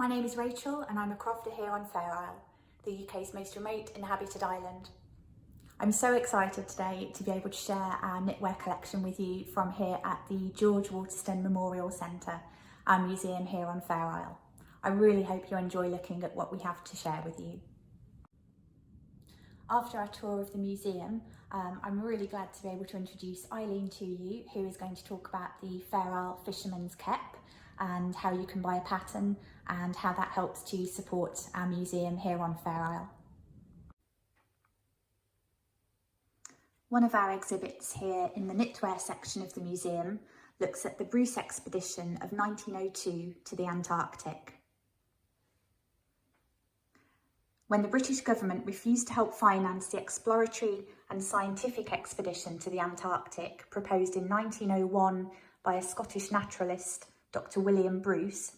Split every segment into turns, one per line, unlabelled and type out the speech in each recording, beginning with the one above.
My name is Rachel and I'm a crofter here on Fair Isle, the UK's most remote inhabited island. I'm so excited today to be able to share our knitwear collection with you from here at the George Waterston Memorial Centre, our museum here on Fair Isle. I really hope you enjoy looking at what we have to share with you. After our tour of the museum, I'm really glad to be able to introduce Eileen to you, who is going to talk about the Fair Isle Fisherman's Cap and how you can buy a pattern and how that helps to support our museum here on Fair Isle. One of our exhibits here in the knitwear section of the museum looks at the Bruce expedition of 1902 to the Antarctic. When the British government refused to help finance the exploratory and scientific expedition to the Antarctic proposed in 1901 by a Scottish naturalist, Dr. William Bruce,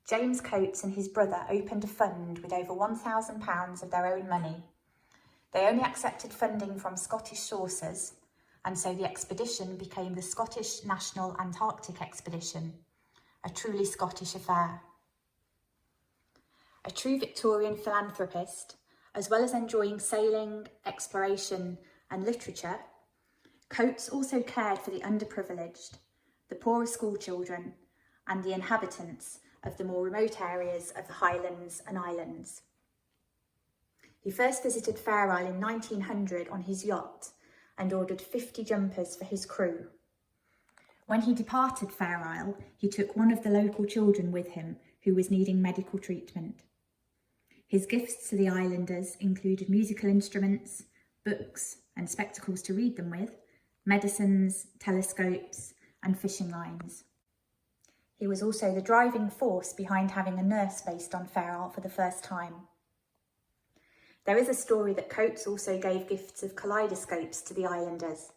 James Coates and his brother opened a fund with over £1,000 of their own money. They only accepted funding from Scottish sources, and so the expedition became the Scottish National Antarctic Expedition, a truly Scottish affair. A true Victorian philanthropist, as well as enjoying sailing, exploration and literature, Coates also cared for the underprivileged, the poorer schoolchildren and the inhabitants of the more remote areas of the Highlands and Islands. He first visited Fair Isle in 1900 on his yacht and ordered 50 jumpers for his crew. When he departed Fair Isle, he took one of the local children with him who was needing medical treatment. His gifts to the islanders included musical instruments, books and spectacles to read them with, medicines, telescopes and fishing lines. He was also the driving force behind having a nurse based on Fair Isle for the first time. There is a story that Coates also gave gifts of kaleidoscopes to the islanders,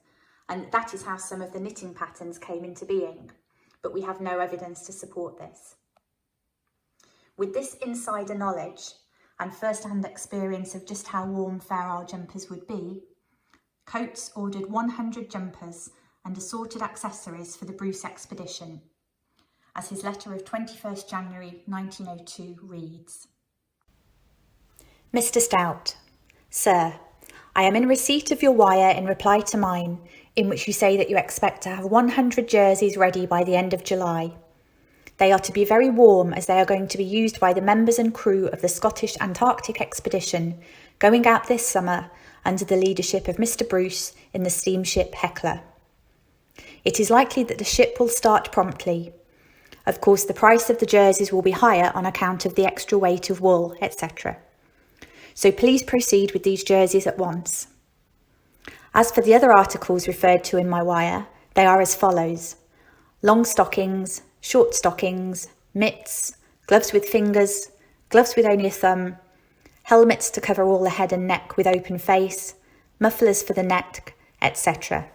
and that is how some of the knitting patterns came into being, but we have no evidence to support this. With this insider knowledge and first-hand experience of just how warm Fair Isle jumpers would be, Coates ordered 100 jumpers and assorted accessories for the Bruce expedition, as his letter of 21st January 1902 reads. Mr. Stout, Sir, I am in receipt of your wire in reply to mine, in which you say that you expect to have 100 jerseys ready by the end of July. They are to be very warm as they are going to be used by the members and crew of the Scottish Antarctic expedition going out this summer under the leadership of Mr. Bruce in the steamship Hecla. It is likely that the ship will start promptly. Of course, the price of the jerseys will be higher on account of the extra weight of wool, etc. So please proceed with these jerseys at once. As for the other articles referred to in my wire, they are as follows: long stockings, short stockings, mitts, gloves with fingers, gloves with only a thumb, helmets to cover all the head and neck with open face, mufflers for the neck, etc.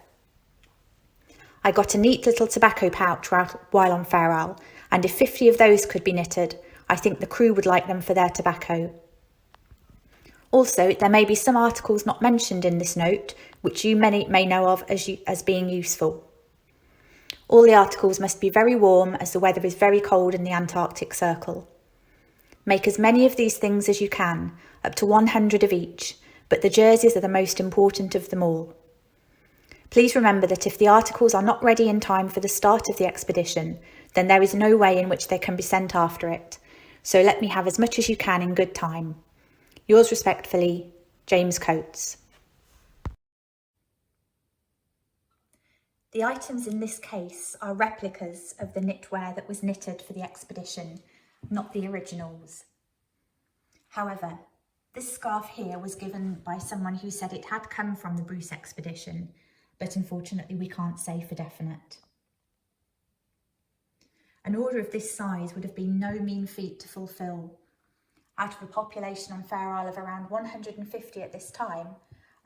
I got a neat little tobacco pouch while on Fair Isle, and if 50 of those could be knitted, I think the crew would like them for their tobacco. Also, there may be some articles not mentioned in this note, which you may know of as being useful. All the articles must be very warm as the weather is very cold in the Antarctic Circle. Make as many of these things as you can, up to 100 of each, but the jerseys are the most important of them all. Please remember that if the articles are not ready in time for the start of the expedition, then there is no way in which they can be sent after it, so let me have as much as you can in good time. Yours respectfully, James Coates. The items in this case are replicas of the knitwear that was knitted for the expedition, not the originals. However, this scarf here was given by someone who said it had come from the Bruce expedition, but unfortunately we can't say for definite. An order of this size would have been no mean feat to fulfil. Out of a population on Fair Isle of around 150 at this time,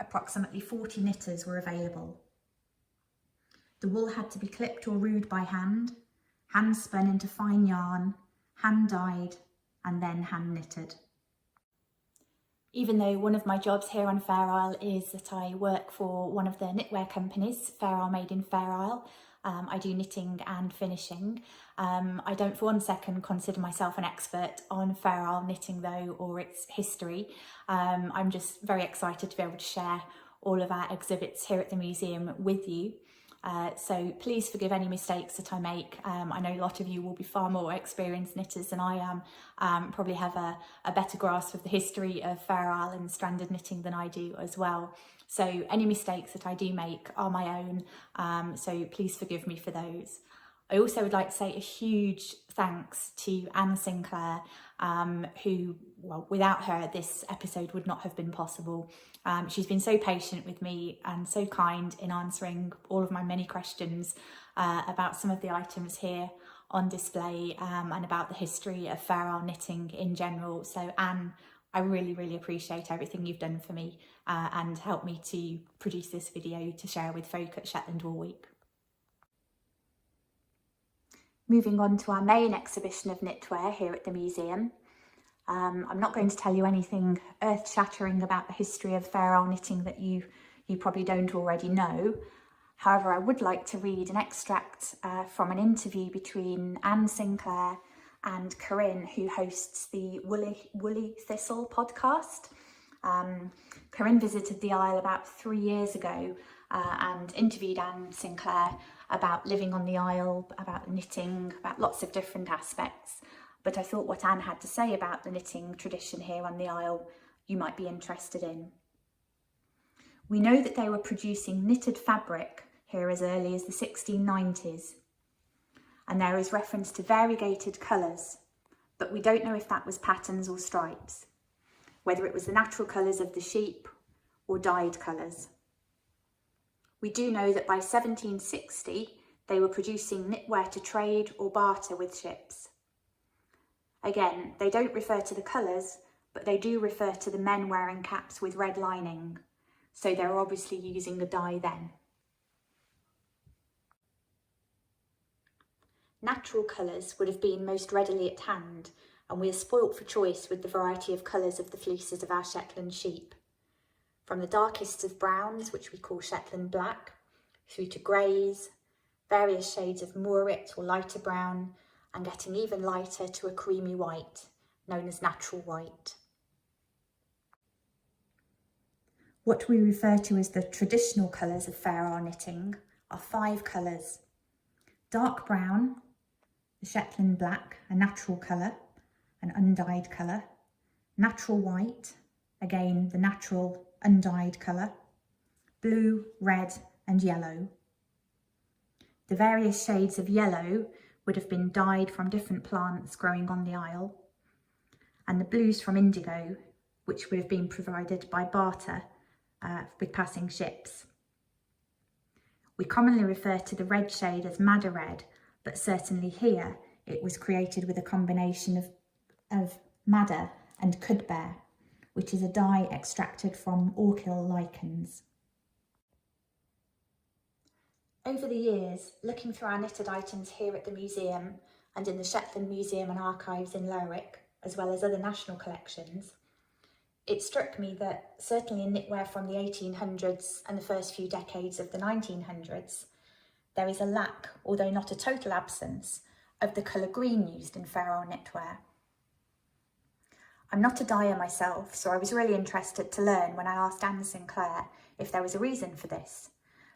approximately 40 knitters were available. The wool had to be clipped or rued by hand spun into fine yarn, hand dyed, and then hand knitted. Even though one of my jobs here on Fair Isle is that I work for one of the knitwear companies, Fair Isle Made in Fair Isle, I do knitting and finishing. I don't for one second consider myself an expert on Fair Isle knitting though, or its history. I'm just very excited to be able to share all of our exhibits here at the museum with you. So please forgive any mistakes that I make. I know a lot of you will be far more experienced knitters than I am, probably have a better grasp of the history of Fair Isle and stranded knitting than I do as well. So any mistakes that I do make are my own, so please forgive me for those. I also would like to say a huge thanks to Anne Sinclair, who, well, without her, this episode would not have been possible. She's been so patient with me and so kind in answering all of my many questions about some of the items here on display and about the history of Fair Isle knitting in general. So Anne, I really, really appreciate everything you've done for me and helped me to produce this video to share with folk at Shetland Wool Week. Moving on to our main exhibition of knitwear here at the museum. I'm not going to tell you anything earth-shattering about the history of Fair Isle knitting that you probably don't already know. However, I would like to read an extract from an interview between Anne Sinclair and Corinne, who hosts the Woolly Thistle podcast. Corinne visited the Isle about 3 years ago and interviewed Anne Sinclair about living on the Isle, about knitting, about lots of different aspects. But I thought what Anne had to say about the knitting tradition here on the Isle you might be interested in. We know that they were producing knitted fabric here as early as the 1690s, and there is reference to variegated colours, but we don't know if that was patterns or stripes, whether it was the natural colours of the sheep or dyed colours. We do know that by 1760 they were producing knitwear to trade or barter with ships. Again, they don't refer to the colours, but they do refer to the men wearing caps with red lining, so they're obviously using a dye then. Natural colours would have been most readily at hand, and we are spoilt for choice with the variety of colours of the fleeces of our Shetland sheep. From the darkest of browns, which we call Shetland black, through to greys, various shades of moorit or lighter brown, and getting even lighter to a creamy white, known as natural white. What we refer to as the traditional colours of Fair Isle knitting are 5 colours: dark brown, the Shetland black, a natural colour, an undyed colour; natural white, again the natural undyed colour; blue, red and yellow. The various shades of yellow would have been dyed from different plants growing on the Isle, and the blues from indigo, which would have been provided by barter with passing ships. We commonly refer to the red shade as madder red, but certainly here it was created with a combination of madder and cudbear, which is a dye extracted from orchil lichens. Over the years, looking through our knitted items here at the museum and in the Shetland Museum and Archives in Lerwick, as well as other national collections, it struck me that certainly in knitwear from the 1800s and the first few decades of the 1900s, there is a lack, although not a total absence, of the colour green used in Fair Isle knitwear. I'm not a dyer myself, so I was really interested to learn when I asked Anne Sinclair if there was a reason for this,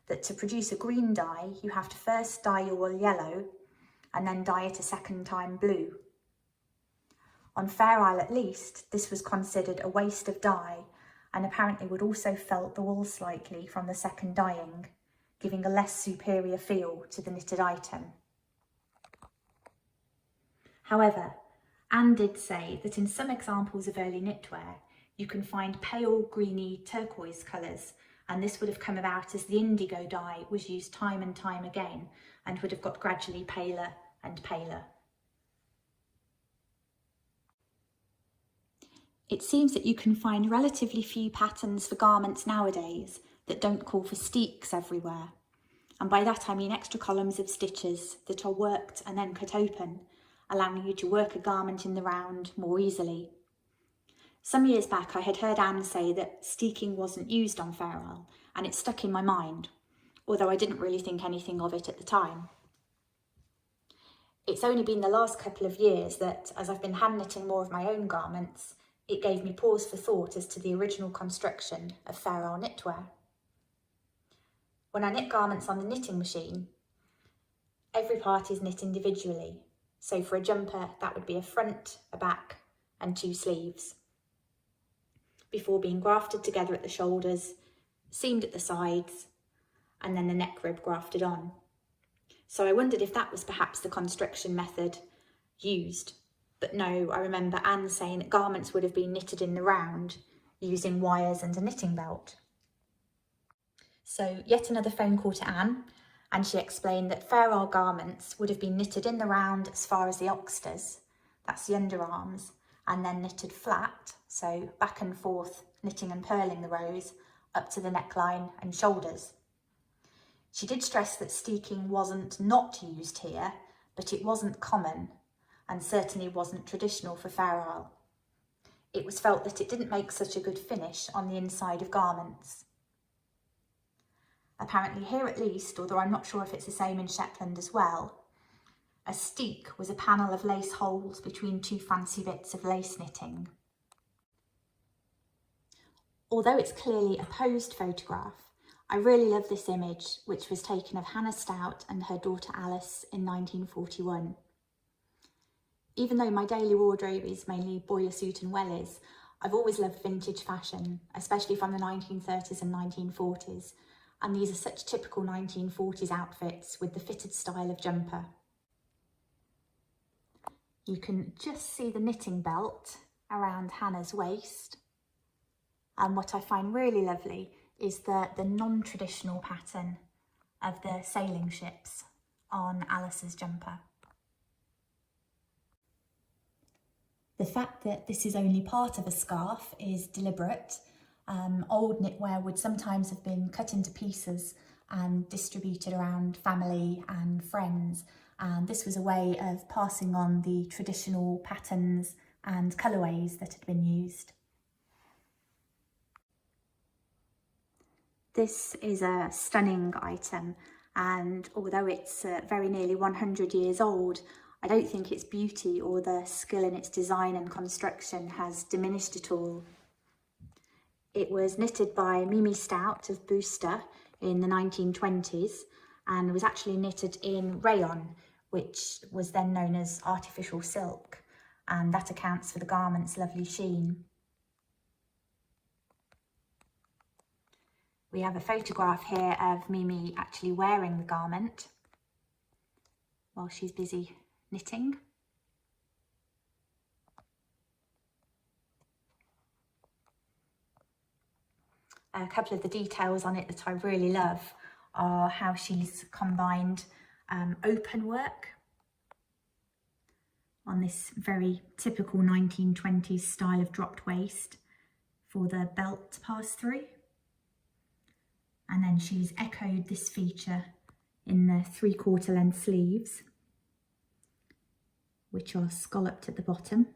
that to produce a green dye, you have to first dye your wool yellow and then dye it a second time blue. On Fair Isle at least, this was considered a waste of dye and apparently would also felt the wool slightly from the second dyeing, giving a less superior feel to the knitted item. However, Anne did say that in some examples of early knitwear, you can find pale greeny turquoise colours, and this would have come about as the indigo dye was used time and time again and would have got gradually paler and paler. It seems that you can find relatively few patterns for garments nowadays that don't call for steeks everywhere. And by that I mean extra columns of stitches that are worked and then cut open, allowing you to work a garment in the round more easily. Some years back I had heard Anne say that steeking wasn't used on Fair Isle, and it stuck in my mind, although I didn't really think anything of it at the time. It's only been the last couple of years that, as I've been hand knitting more of my own garments, it gave me pause for thought as to the original construction of Fair Isle knitwear. When I knit garments on the knitting machine, every part is knit individually. So for a jumper, that would be a front, a back, and 2 sleeves, before being grafted together at the shoulders, seamed at the sides, and then the neck rib grafted on. So I wondered if that was perhaps the construction method used. But no, I remember Anne saying that garments would have been knitted in the round using wires and a knitting belt. So yet another phone call to Anne, and she explained that Fair Isle garments would have been knitted in the round as far as the oxters, that's the underarms, and then knitted flat, so back and forth, knitting and purling the rows, up to the neckline and shoulders. She did stress that steeking wasn't not used here, but it wasn't common, and certainly wasn't traditional for Fair Isle. It was felt that it didn't make such a good finish on the inside of garments. Apparently here at least, although I'm not sure if it's the same in Shetland as well, a steek was a panel of lace holes between 2 fancy bits of lace knitting. Although it's clearly a posed photograph, I really love this image, which was taken of Hannah Stout and her daughter Alice in 1941. Even though my daily wardrobe is mainly boiler suit and wellies, I've always loved vintage fashion, especially from the 1930s and 1940s, and these are such typical 1940s outfits with the fitted style of jumper. You can just see the knitting belt around Hannah's waist, and what I find really lovely is the non-traditional pattern of the sailing ships on Alice's jumper. The fact that this is only part of a scarf is deliberate. Old knitwear would sometimes have been cut into pieces and distributed around family and friends, and this was a way of passing on the traditional patterns and colourways that had been used. This is a stunning item, and although it's very nearly 100 years old, I don't think its beauty or the skill in its design and construction has diminished at all. It was knitted by Mimi Stout of Booster in the 1920s and was actually knitted in rayon, which was then known as artificial silk, and that accounts for the garment's lovely sheen. We have a photograph here of Mimi actually wearing the garment while she's busy knitting. A couple of the details on it that I really love are how she's combined open work on this very typical 1920s style of dropped waist for the belt to pass through. And then she's echoed this feature in the 3/4 length sleeves, which are scalloped at the bottom.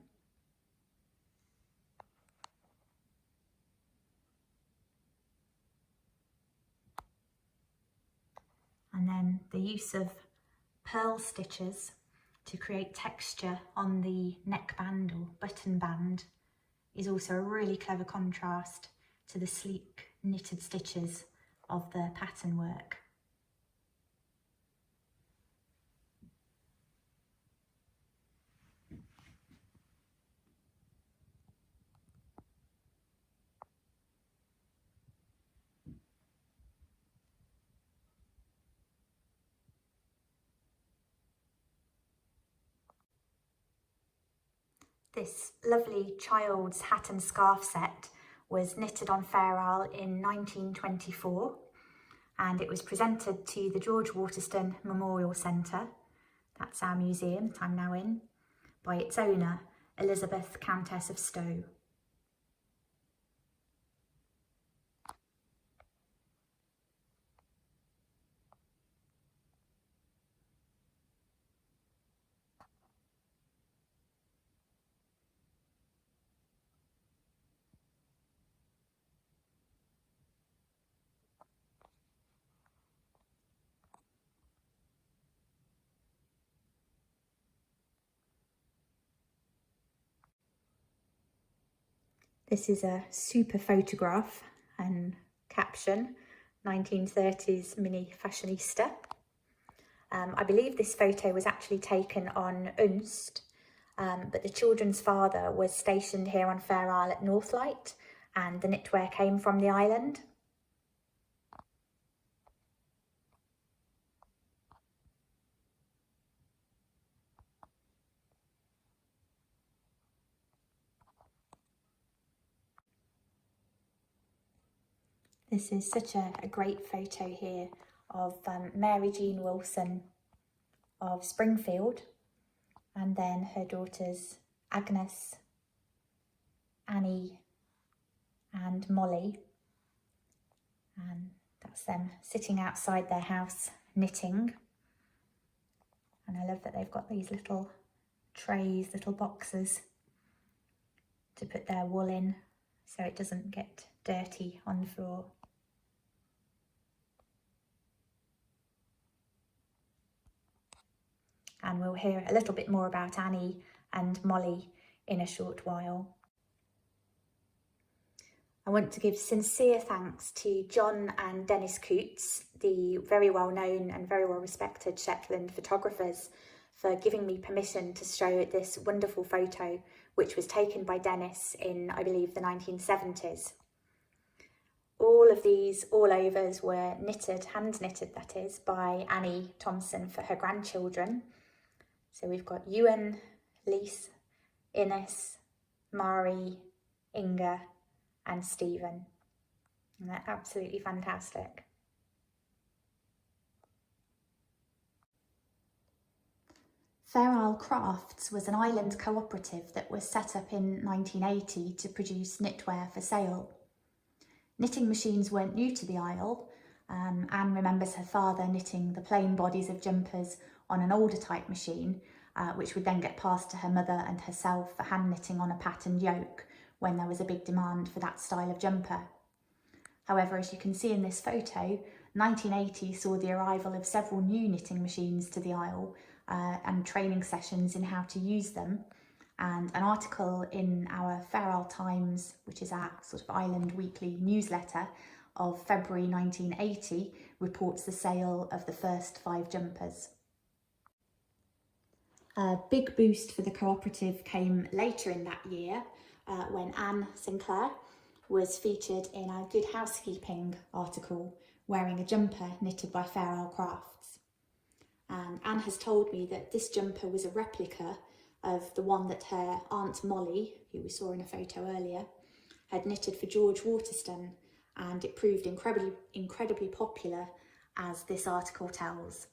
And then the use of pearl stitches to create texture on the neckband or button band is also a really clever contrast to the sleek knitted stitches of the pattern work. This lovely child's hat and scarf set was knitted on Fair Isle in 1924, and it was presented to the George Waterston Memorial Centre, that's our museum that I'm now in, by its owner, Elizabeth, Countess of Stowe. This is a super photograph and caption, 1930s mini fashionista. I believe this photo was actually taken on Unst, but the children's father was stationed here on Fair Isle at Northlight, and the knitwear came from the island. This is such a great photo here of Mary Jean Wilson of Springfield, and then her daughters Agnes, Annie and Molly, and that's them sitting outside their house knitting. And I love that they've got these little trays, little boxes to put their wool in so it doesn't get dirty on the floor. And we'll hear a little bit more about Annie and Molly in a short while. I want to give sincere thanks to John and Dennis Coots, the very well known and very well respected Shetland photographers, for giving me permission to show this wonderful photo, which was taken by Dennis in, I believe, the 1970s. All of these all-overs were knitted, hand knitted that is, by Annie Thompson for her grandchildren. So we've got Ewan, Lise, Ines, Mari, Inga and Stephen. And they're absolutely fantastic. Fair Isle Crafts was an island cooperative that was set up in 1980 to produce knitwear for sale. Knitting machines weren't new to the Isle. Anne remembers her father knitting the plain bodies of jumpers on an older type machine, which would then get passed to her mother and herself for hand knitting on a patterned yoke when there was a big demand for that style of jumper. However, as you can see in this photo, 1980 saw the arrival of several new knitting machines to the Isle and training sessions in how to use them. And an article in our Fair Isle Times, which is our sort of island weekly newsletter, of February 1980 reports the sale of the first 5 jumpers. A big boost for the cooperative came later in that year when Anne Sinclair was featured in our Good Housekeeping article wearing a jumper knitted by Fair Isle Crafts. And Anne has told me that this jumper was a replica of the one that her Aunt Molly, who we saw in a photo earlier, had knitted for George Waterston, and it proved incredibly popular, as this article tells.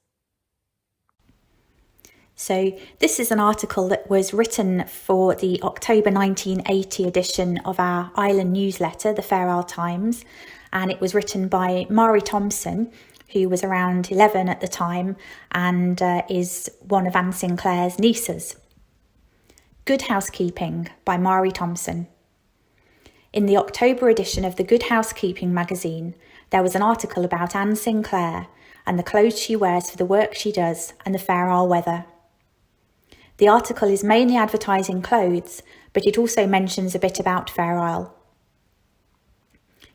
So this is an article that was written for the October 1980 edition of our island newsletter, the Fair Isle Times, and it was written by Mari Thompson, who was around 11 at the time and is one of Anne Sinclair's nieces. Good Housekeeping by Mari Thompson. In the October edition of the Good Housekeeping magazine, there was an article about Anne Sinclair and the clothes she wears for the work she does and the Fair Isle weather. The article is mainly advertising clothes, but it also mentions a bit about Fair Isle.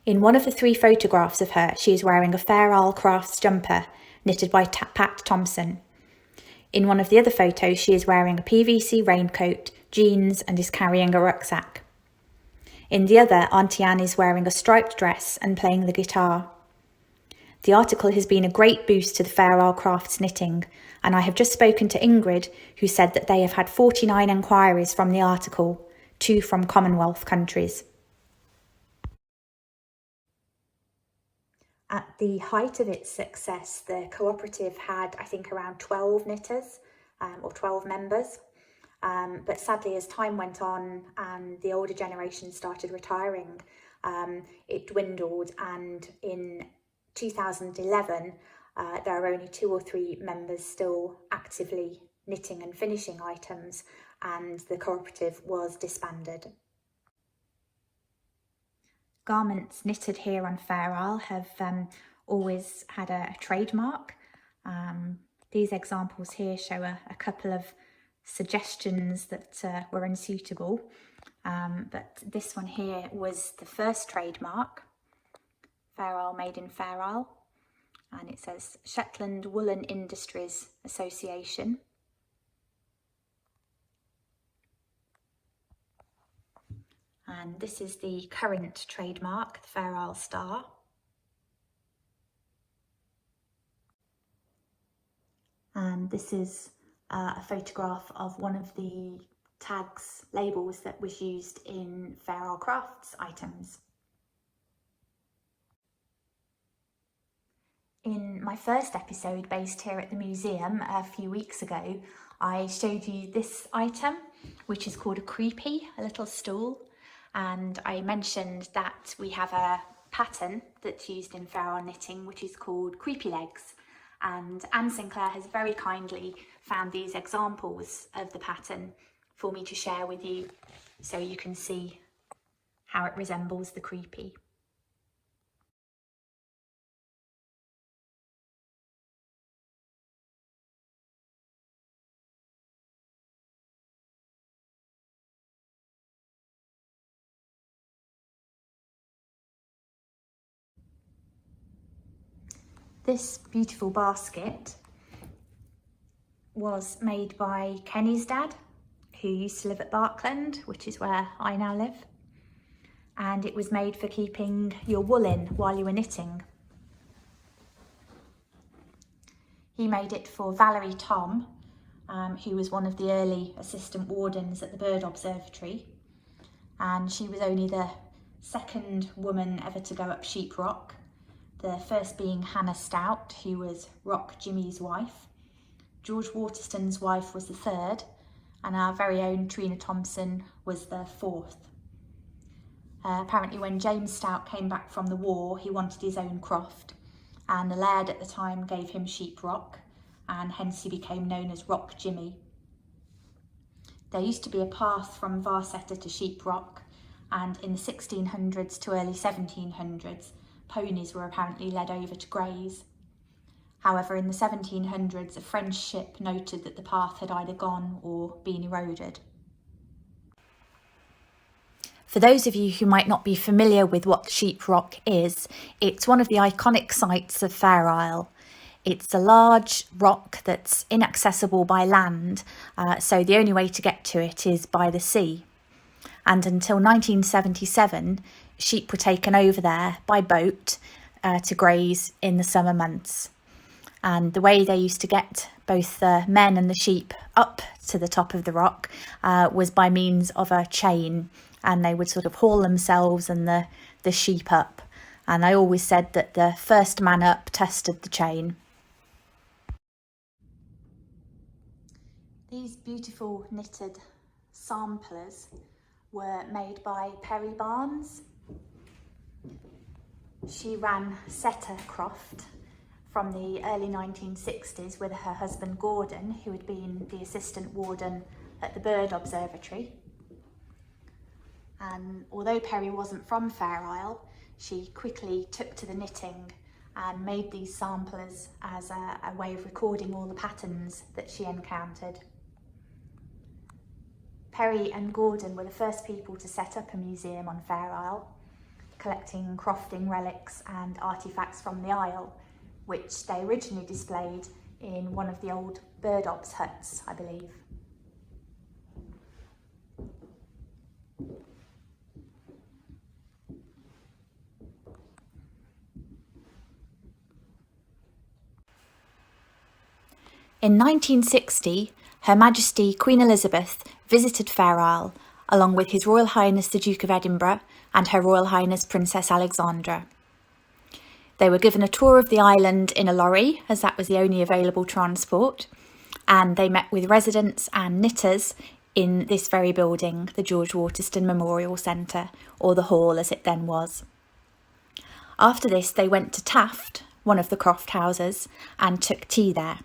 In one of the 3 photographs of her, she is wearing a Fair Isle Crafts jumper knitted by Pat Thompson. In one of the other photos, she is wearing a PVC raincoat, jeans, and is carrying a rucksack. In the other, Auntie Anne is wearing a striped dress and playing the guitar. The article has been a great boost to the Fair Isle Crafts knitting, and I have just spoken to Ingrid, who said that they have had 49 enquiries from the article, 2 from Commonwealth countries. At the height of its success, the cooperative had, I think, around 12 knitters or 12 members. But sadly, as time went on and the older generation started retiring, it dwindled, and in 2011, there are only 2 or 3 members still actively knitting and finishing items, and the cooperative was disbanded. Garments knitted here on Fair Isle have always had a trademark. These examples here show a couple of suggestions that were unsuitable. But this one here was the first trademark, Fair Isle made in Fair Isle, and it says Shetland Woolen Industries Association. And this is the current trademark, the Fair Isle Star. And this is a photograph of one of the tags, labels that was used in Fair Isle Crafts items. In my first episode based here at the museum a few weeks ago, I showed you this item, which is called a creepy, a little stool. And I mentioned that we have a pattern that's used in Fair Isle knitting, which is called creepy legs. And Anne Sinclair has very kindly found these examples of the pattern for me to share with you, so you can see how it resembles the creepy. This beautiful basket was made by Kenny's dad, who used to live at Barkland, which is where I now live. And it was made for keeping your wool in while you were knitting. He made it for Valerie Tom, who was one of the early assistant wardens at the Bird Observatory. And she was only the second woman ever to go up Sheep Rock. The first being Hannah Stout, who was Rock Jimmy's wife. George Waterston's wife was the third, and our very own Trina Thompson was the fourth. Apparently when James Stout came back from the war, he wanted his own croft, and the laird at the time gave him Sheep Rock, and hence he became known as Rock Jimmy. There used to be a path from Varsetter to Sheep Rock, and in the 1600s to early 1700s, ponies were apparently led over to graze. However, in the 1700s, a French ship noted that the path had either gone or been eroded. For those of you who might not be familiar with what Sheep Rock is, it's one of the iconic sites of Fair Isle. It's a large rock that's inaccessible by land, so the only way to get to it is by the sea. And until 1977, sheep were taken over there by boat to graze in the summer months. And the way they used to get both the men and the sheep up to the top of the rock was by means of a chain, and they would sort of haul themselves and the sheep up. And I always said that the first man up tested the chain. These beautiful knitted samplers were made by Perry Barnes. She ran Setter Croft from the early 1960s with her husband Gordon, who had been the assistant warden at the Bird Observatory. And although Perry wasn't from Fair Isle, she quickly took to the knitting and made these samplers as a way of recording all the patterns that she encountered. Perry and Gordon were the first people to set up a museum on Fair Isle, collecting crofting relics and artefacts from the Isle, which they originally displayed in one of the old bird ops huts, I believe. In 1960, Her Majesty Queen Elizabeth visited Fair Isle, along with His Royal Highness the Duke of Edinburgh and Her Royal Highness Princess Alexandra. They were given a tour of the island in a lorry, as that was the only available transport, and they met with residents and knitters in this very building, the George Waterston Memorial Centre, or the Hall as it then was. After this, they went to Taft, one of the croft houses, and took tea there.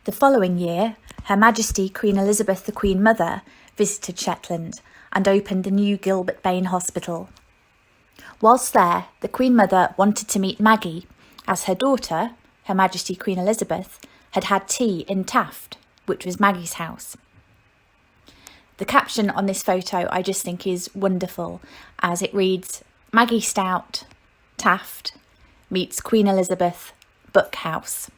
The following year, Her Majesty Queen Elizabeth the Queen Mother visited Shetland and opened the new Gilbert Bain Hospital. Whilst there, the Queen Mother wanted to meet Maggie, as her daughter, Her Majesty Queen Elizabeth, had had tea in Taft, which was Maggie's house. The caption on this photo I just think is wonderful, as it reads, "Maggie Stout, Taft, meets Queen Elizabeth, Bookhouse."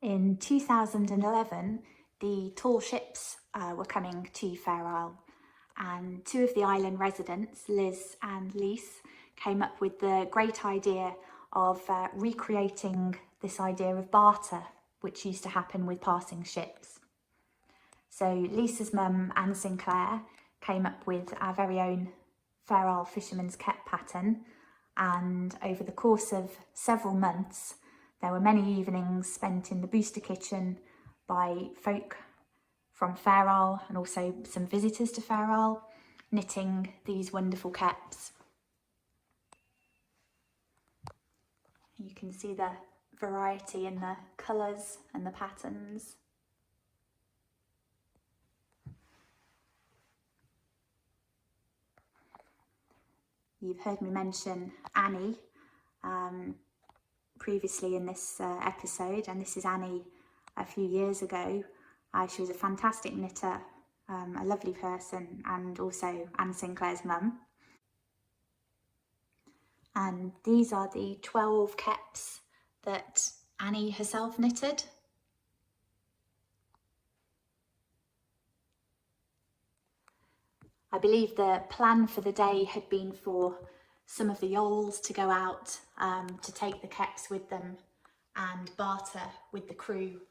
In 2011, the tall ships were coming to Fair Isle, and two of the island residents, Liz and Lise, came up with the great idea of recreating this idea of barter, which used to happen with passing ships. So Lisa's mum, Anne Sinclair, came up with our very own Fair Isle Fisherman's Cap pattern, and over the course of several months, there were many evenings spent in the booster kitchen by folk from Fair Isle and also some visitors to Fair Isle, knitting these wonderful caps. You can see the variety in the colours and the patterns. You've heard me mention Annie previously in this episode, and this is Annie a few years ago. She was a fantastic knitter, a lovely person, and also Anne Sinclair's mum. And these are the 12 caps that Annie herself knitted. I believe the plan for the day had been for some of the yawls to go out to take the caps with them and barter with the crew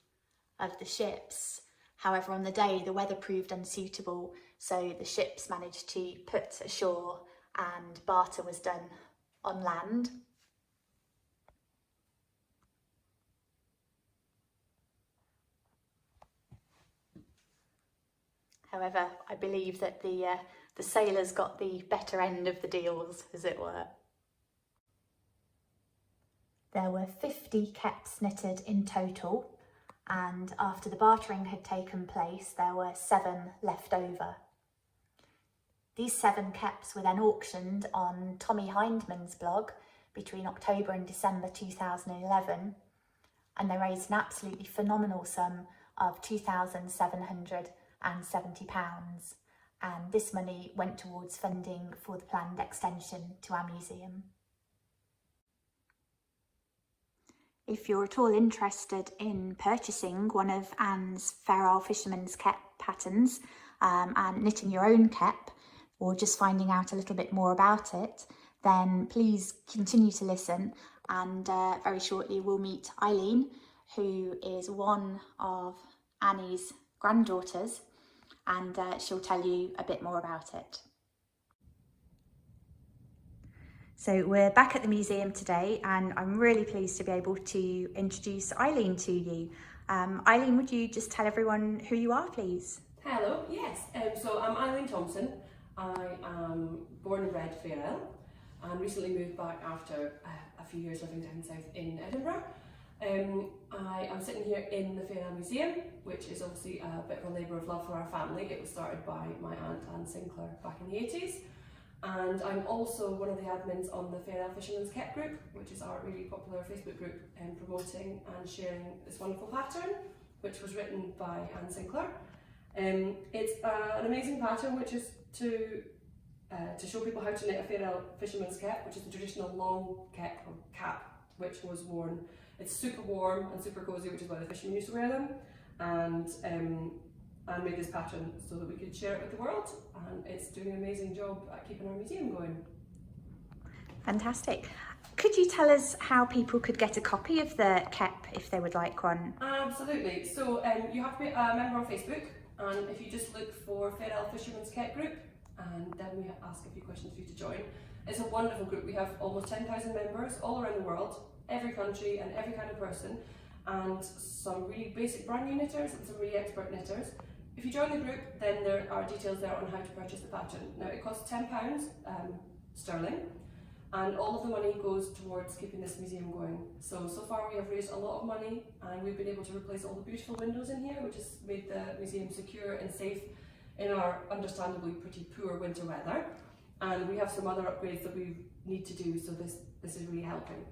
of the ships. However, on the day the weather proved unsuitable, so the ships managed to put ashore and barter was done on land. However, I believe that the sailors got the better end of the deals, as it were. There were 50 caps knitted in total, and after the bartering had taken place, there were 7 left over. These 7 caps were then auctioned on Tommy Hindman's blog between October and December 2011, and they raised an absolutely phenomenal sum of £2,770, and this money went towards funding for the planned extension to our museum. If you're at all interested in purchasing one of Anne's Fair Isle Fisherman's Cap patterns and knitting your own cap, or just finding out a little bit more about it, then please continue to listen, and very shortly we'll meet Eileen, who is one of Annie's granddaughters, and she'll tell you a bit more about it. So we're back at the museum today, and I'm really pleased to be able to introduce Eileen to you. Eileen, would you just tell everyone who you are, please?
Hello, yes. So I'm Eileen Thompson. I am born and bred Fair Isle and recently moved back after a few years living down south in Edinburgh. I am sitting here in the Fair Isle Museum, which is obviously a bit of a labour of love for our family. It was started by my aunt Anne Sinclair back in the 80s. And I'm also one of the admins on the Fair Isle Fisherman's Cap group, which is our really popular Facebook group promoting and sharing this wonderful pattern, which was written by Anne Sinclair. It's an amazing pattern, which is to show people how to knit a Fair Isle Fisherman's Cap, which is the traditional long cap, which was worn. It's super warm and super cosy, which is why the fishermen used to wear them. And Anne made this pattern so that we could share it with the world, and it's doing an amazing job at keeping our museum going.
Fantastic. Could you tell us how people could get a copy of the cap if they would like one?
Absolutely. So you have to be a member on Facebook, and if you just look for Fair Isle Fisherman's Cap group, and then we ask a few questions for you to join. It's a wonderful group. We have almost 10,000 members all around the world, every country and every kind of person, and some really basic brand new knitters and some really expert knitters. If you join the group, then there are details there on how to purchase the pattern. Now it costs £10 sterling, and all of the money goes towards keeping this museum going. So far we have raised a lot of money, and we've been able to replace all the beautiful windows in here, which has made the museum secure and safe in our understandably pretty poor winter weather. And we have some other upgrades that we need to do, so this is really helping.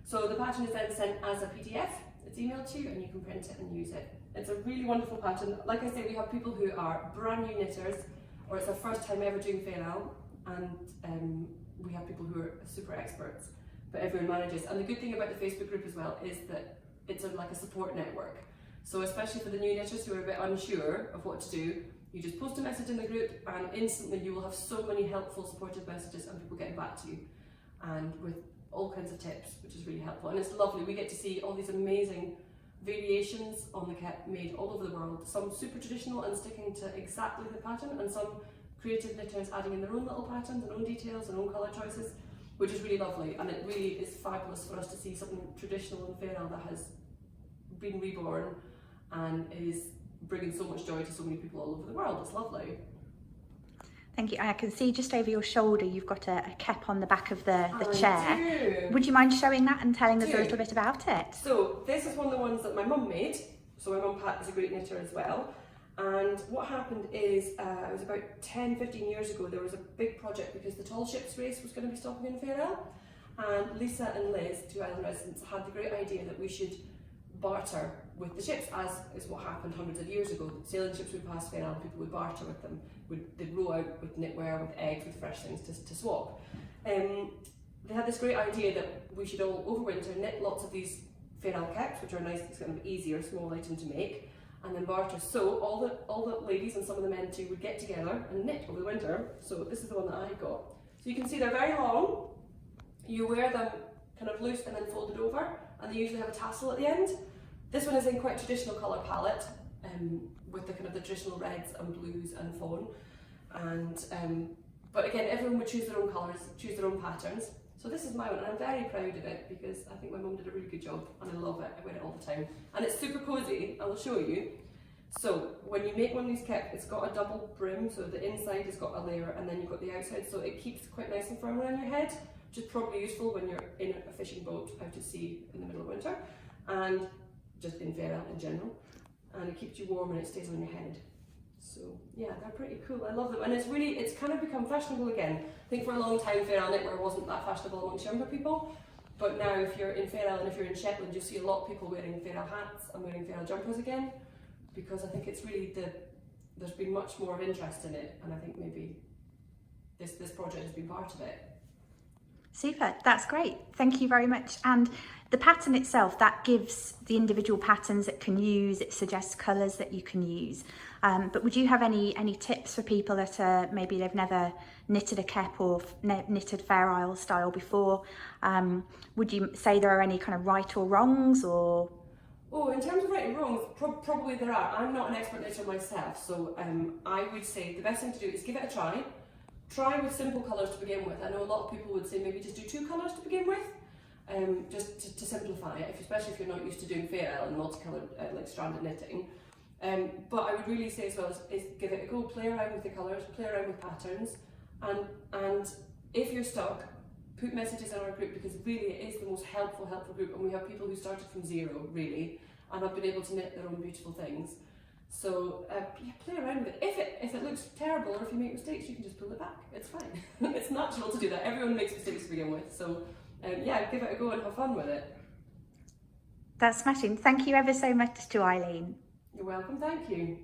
So the pattern is then sent as a PDF, it's emailed to you and you can print it and use it. It's a really wonderful pattern. Like I say, we have people who are brand new knitters or it's their first time ever doing Fennel, and we have people who are super experts, but everyone manages. And the good thing about the Facebook group as well is that it's like a support network. So especially for the new knitters who are a bit unsure of what to do, you just post a message in the group and instantly you will have so many helpful supportive messages and people getting back to you and with all kinds of tips, which is really helpful. And it's lovely, we get to see all these amazing variations on the kit made all over the world, some super traditional and sticking to exactly the pattern, and some creative knitters adding in their own little patterns and own details and own colour choices, which is really lovely. And it really is fabulous for us to see something traditional and Fennel that has been reborn and is bringing so much joy to so many people all over the world. It's lovely.
Thank you. I can see just over your shoulder you've got a cap on the back of the chair.
Do.
Would you mind showing that and telling us a little bit about it?
So this is one of the ones that my mum made. So my mum Pat is a great knitter as well. And what happened is, it was about 10-15 years ago, there was a big project because the tall ships race was going to be stopping in Fennel. And Lisa and Liz, two island residents, had the great idea that we should barter with the ships, as is what happened hundreds of years ago. Sailing ships would pass Fennel and people would barter with them. They'd row out with knitwear, with eggs, with fresh things to swap. They had this great idea that we should all overwinter, knit lots of these Fennel Caps, which are nice, it's kind of easier, small item to make, and then barter. So all the ladies and some of the men too would get together and knit over the winter. So this is the one that I got. So you can see they're very long. You wear them kind of loose and then folded over, and they usually have a tassel at the end. This one is in quite traditional colour palette, with the kind of the traditional reds and blues and fawn. And but again, everyone would choose their own colours, choose their own patterns. So this is my one, and I'm very proud of it because I think my mum did a really good job, and I love it. I wear it all the time, and it's super cosy. I'll show you. So when you make one of these kits, it's got a double brim, so the inside has got a layer, and then you've got the outside, so it keeps quite nice and firm around your head, which is probably useful when you're in a fishing boat out at sea in the middle of winter, and just in Fennel in general. And it keeps you warm and it stays on your head. So yeah, they're pretty cool. I love them, and it's kind of become fashionable again. I think for a long time Fennel knitwear wasn't that fashionable amongst younger people, but now if you're in Fennel and if you're in Shetland, you'll see a lot of people wearing Fennel hats and wearing Fennel jumpers again, because I think it's really there's been much more of interest in it, and I think maybe this project has been part of it.
Super, that's great. Thank you very much. And the pattern itself, that gives the individual patterns it can use, it suggests colours that you can use. But would you have any tips for people that maybe they've never knitted a cap or knitted Fair Isle style before? Would you say there are any kind of right or wrongs, or?
Oh, in terms of right and wrongs, probably there are. I'm not an expert knitter myself, so I would say the best thing to do is give it a try. Try with simple colours to begin with. I know a lot of people would say maybe just do 2 colours to begin with, just to simplify it, especially if you're not used to doing Fair Isle and multicoloured like stranded knitting. But I would really say as well is give it a go, play around with the colours, play around with patterns, and if you're stuck, put messages in our group, because really it is the most helpful group, and we have people who started from zero really and have been able to knit their own beautiful things. So yeah, play around with it. If it looks terrible or if you make mistakes, you can just pull it back. It's fine. It's natural to do that. Everyone makes mistakes to begin with. So yeah, give it a go and have fun with it.
That's smashing. Thank you ever so much to Eileen.
You're welcome. Thank you.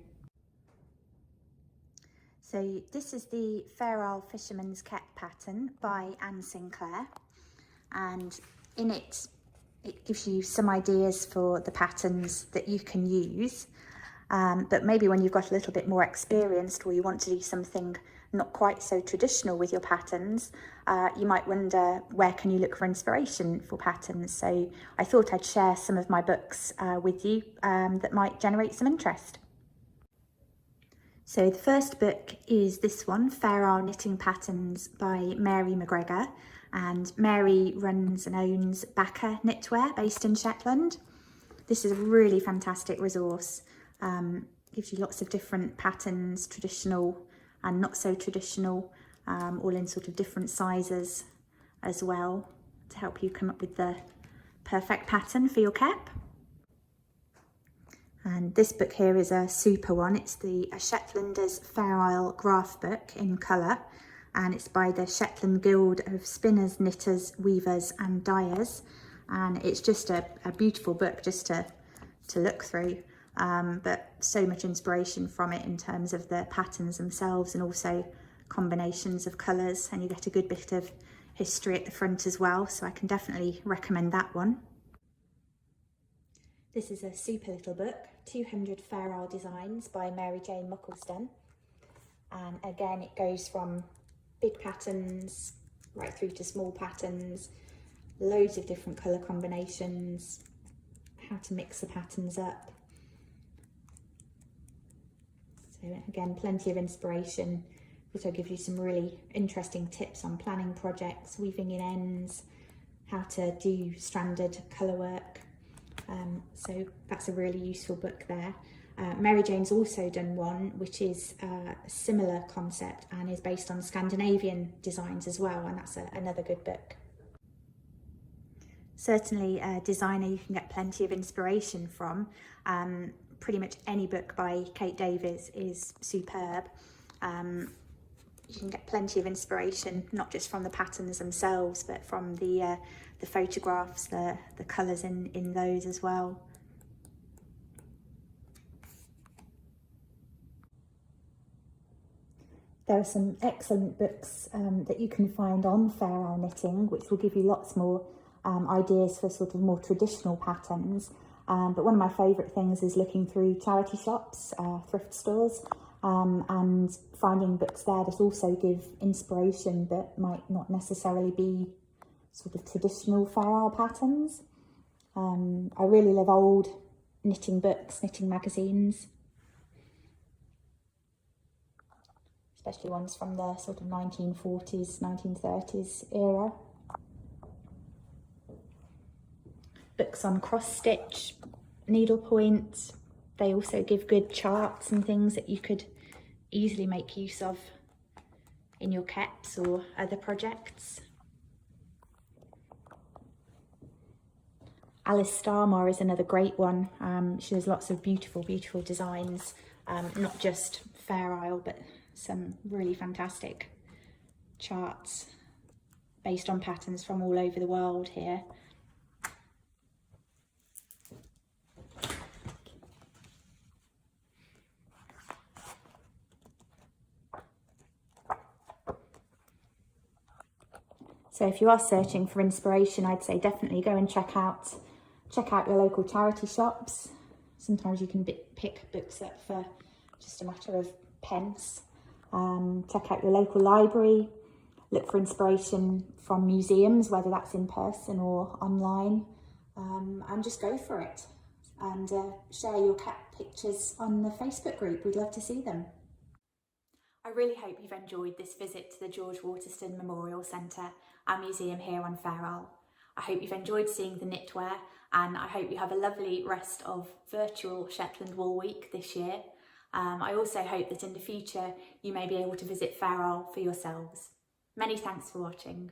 So this is the Fair Isle Fisherman's Cap pattern by Sinclair, and in it gives you some ideas for the patterns that you can use. But maybe when you've got a little bit more experienced, or you want to do something not quite so traditional with your patterns, you might wonder where can you look for inspiration for patterns. So I thought I'd share some of my books with you that might generate some interest. So the first book is this one, Fair Isle Knitting Patterns by Mary McGregor, and Mary runs and owns Backer Knitwear based in Shetland. This is a really fantastic resource. Gives you lots of different patterns, traditional and not so traditional, all in sort of different sizes as well, to help you come up with the perfect pattern for your cap. And this book here is a super one. It's the Shetlanders Fair Isle graph book in colour, and it's by the Shetland Guild of Spinners, Knitters, Weavers and Dyers. and it's just a beautiful book just to look through, but so much inspiration from it in terms of the patterns themselves and also combinations of colours, and you get a good bit of history at the front as well, so I can definitely recommend that one. This is a super little book, 200 Fair Isle Designs by Mary Jane Muckleston, and again it goes from big patterns right through to small patterns, loads of different colour combinations, how to mix the patterns up. So again, plenty of inspiration. Also gives you some really interesting tips on planning projects, weaving in ends, how to do stranded colour work. So that's a really useful book there. Mary Jane's also done one which is a similar concept and is based on Scandinavian designs as well, and that's another good book. Certainly a designer you can get plenty of inspiration from. Pretty much any book by Kate Davies is superb. You can get plenty of inspiration, not just from the patterns themselves, but from the photographs, the colours in those as well. There are some excellent books that you can find on Fair Isle knitting, which will give you lots more ideas for sort of more traditional patterns. But one of my favourite things is looking through charity shops, thrift stores, and finding books there that also give inspiration but might not necessarily be sort of traditional Fair Isle patterns. I really love old knitting books, knitting magazines, especially ones from the sort of 1940s, 1930s era. Books on cross-stitch, needlepoint. They also give good charts and things that you could easily make use of in your caps or other projects. Alice Starmore is another great one. She has lots of beautiful designs, not just Fair Isle, but some really fantastic charts based on patterns from all over the world here. So if you are searching for inspiration, I'd say definitely go and check out your local charity shops. Sometimes you can pick books up for just a matter of pence. Check out your local library. Look for inspiration from museums, whether that's in person or online, and just go for it. And share your cat pictures on the Facebook group. We'd love to see them. I really hope you've enjoyed this visit to the George Waterston Memorial Centre, our museum here on Fair Isle. I hope you've enjoyed seeing the knitwear, and I hope you have a lovely rest of virtual Shetland Wool Week this year. I also hope that in the future you may be able to visit Fair Isle for yourselves. Many thanks for watching.